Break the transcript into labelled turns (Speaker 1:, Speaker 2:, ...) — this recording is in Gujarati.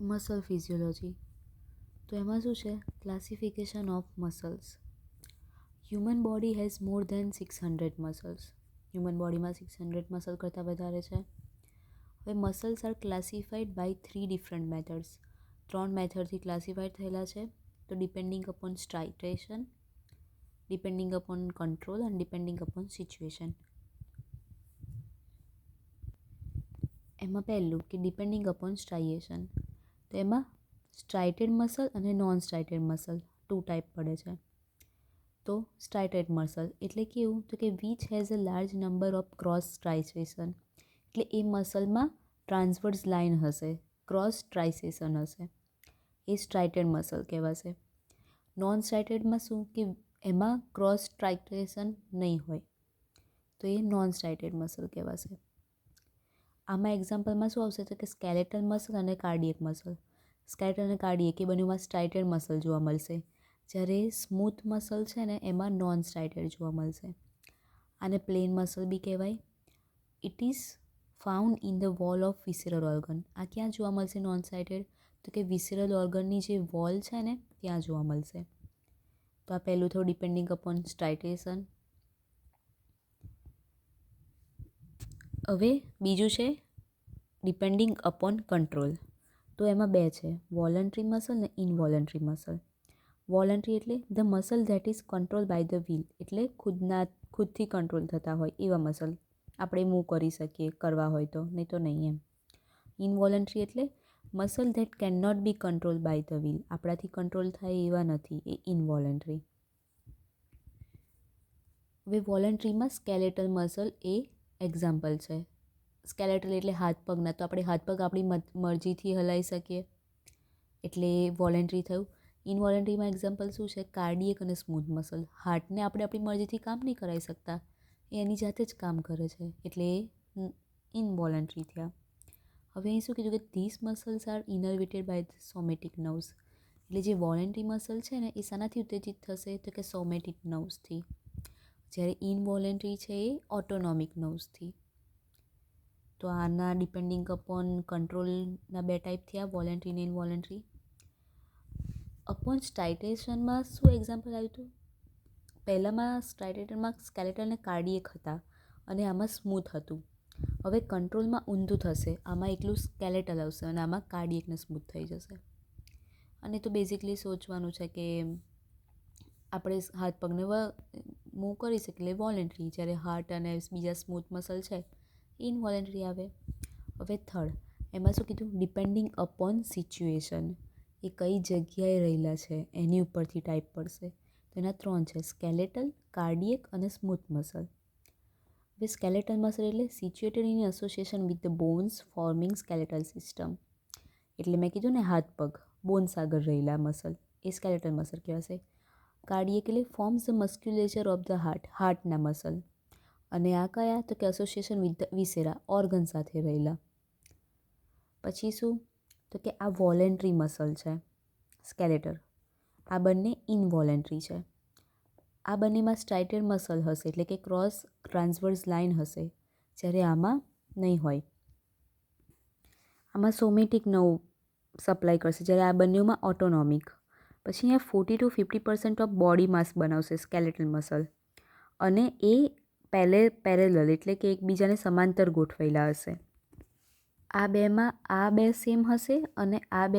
Speaker 1: Muscle physiology. તો એમાં શું છે? Classification of muscles. Human body has more than 600 muscles. Human બોડીમાં 600 મસલ કરતાં વધારે છે. હવે muscles are classified by 3 different methods. 3 મેથડથી ક્લાસિફાઈડ થયેલા છે. તો depending upon striation, depending upon control and depending upon situation. એમાં પહેલું કે ડિપેન્ડિંગ અપોન સ્ટ્રાઇએશન. તો એમાં સ્ટ્રાઇટેડ મસલ અને નોન સ્ટ્રાઇટેડ મસલ 2 ટાઈપ પડે છે. તો સ્ટ્રાઇટેડ મસલ એટલે કેવું? તો કે which has a large number of cross striation. એટલે એ મસલમાં ટ્રાન્સવર્સ લાઇન હશે, ક્રોસ ટ્રાઇસેશન હશે, એ સ્ટ્રાઇટેડ મસલ કહેવાશે. નોન સ્ટ્રાઇટેડમાં શું? કે એમાં ક્રોસ સ્ટ્રાઇટેશન નહીં હોય, તો એ નોન સ્ટ્રાઇટેડ મસલ કહેવાશે. આમાં એક્ઝામ્પલમાં શું આવશે? તો કે સ્કેલેટલ મસલ અને કાર્ડિયક મસલ. સ્કેલેટલ અને કાર્ડિયક એ બંનેમાં સ્ટ્રાઇટેડ મસલ જોવા મળશે, જ્યારે સ્મૂથ મસલ છે ને એમાં નોન સ્ટ્રાઇટેડ જોવા મળશે. આને પ્લેન મસલ બી કહેવાય. It is found in the wall of વિસરલ organ. આ ક્યાં જોવા મળશે નોન સ્ટ્રાઇટેડ? તો કે વિસરલ ઓર્ગનની જે વોલ છે ને ત્યાં જોવા મળશે. તો આ પહેલું થયું ડિપેન્ડિંગ અપોન સ્ટ્રાઇટેશન. હવે બીજું છે ડિપેન્ડિંગ અપોન કંટ્રોલ. તો એમાં બે છે, વોલન્ટરી મસલ ને ઇનવોલન્ટરી મસલ. વોલન્ટરી એટલે the muscle that is control by the will, એટલે ખુદથી કંટ્રોલ થતા હોય એવા મસલ. આપણે મૂવ કરી શકીએ કરવા હોય તો, નહીં તો નહીં એમ. ઇનવોલન્ટરી એટલે muscle that can not be control by the will, આપણાથી કંટ્રોલ થાય એવા નથી, એ ઇનવોલન્ટરી. હવે વોલન્ટરીમાં સ્કેલેટલ મસલ એ એક્ઝામ્પલ છે. સ્કેલેટલ એટલે હાથ પગના, તો આપણે હાથ પગ આપણી મરજીથી હલાવી શકીએ, એટલે વોલન્ટરી થયું. ઇનવોલન્ટરીમાં એક્ઝામ્પલ શું છે? કાર્ડિયક અને સ્મૂથ મસલ. હાર્ટને આપણે આપણી મરજીથી કામ નહીં કરાવી શકતા, એ એની જાતે જ કામ કરે છે, એટલે એ ઇનવોલન્ટરી થયા. હવે અહીં શું કીધું? કે this muscles are innervated by the somatic nerves. એટલે જે વોલન્ટરી મસલ છે ને એ શાનાથી ઉત્તેજિત થશે? તો કે સોમેટિક નર્વ્સથી. જ્યારે ઇનવોલન્ટરી છે એ ઓટોનોમિક નર્વ્સથી. તો આના ડિપેન્ડિંગ અપોન કંટ્રોલના બે ટાઈપ થયા, વોલન્ટરી અને ઇનવોલન્ટરી. અપોન સ્ટ્રાઇટેશનમાં શું એક્ઝામ્પલ આવ્યું હતું? પહેલામાં સ્ટ્રાઇટેશનમાં સ્કેલેટલ અને કાર્ડિયક હતા અને આમાં સ્મૂથ હતું. હવે કંટ્રોલમાં ઊંધું થશે, આમાં એકલું સ્કેલેટલ આવશે અને આમાં કાર્ડિયક ને સ્મૂથ થઈ જશે. અને તો બેઝિકલી સોચવાનું છે કે આપણે હાથ પગને મૂવ કરી શકીએ એટલે વોલન્ટરી, જ્યારે હાર્ટ અને બીજા સ્મૂથ મસલ છે ઇનવોલન્ટરી આવે. હવે થર્ડ, એમાં શું કીધું? Depending upon situation. એ કઈ જગ્યાએ રહેલા છે એની ઉપરથી ટાઈપ પડશે. તો એના 3 છે, સ્કેલેટલ, કાર્ડિયક અને સ્મૂથ મસલ. હવે સ્કેલેટલ મસલ એટલે situated in association with the bones forming skeletal system. એટલે મેં કીધું ને હાથ પગ બોન્સ આગળ રહેલા મસલ, એ સ્કેલેટલ મસલ કહેવાશે. કાર્ડિયક એટલે forms the musculature of the heart, હાર્ટના મસલ. અને આ કયા? તો કે association with the viscera, organ સાથે રહેલા. પછી શું? તો કે આ વોલેન્ટરી મસલ છે સ્કેલેટર, આ બંને ઇનવોલેન્ટરી છે. આ બંનેમાં સ્ટ્રાઇટેડ મસલ હશે, એટલે કે ક્રોસ ટ્રાન્સવર્સ લાઇન હશે, જ્યારે આમાં નહીં હોય. આમાં સોમેટિક નર્વ સપ્લાય કરશે, જ્યારે આ બંનેમાં ઓટોનોમિક. પછી અહીંયા 40 to 50% ઓફ બોડી માસ બનાવશે સ્કેલેટલ મસલ, અને એ પેરેલલ એટલે કે એકબીજાને સમાંતર ગોઠવાયેલા હશે. આ બે સેમ હશે અને આ બે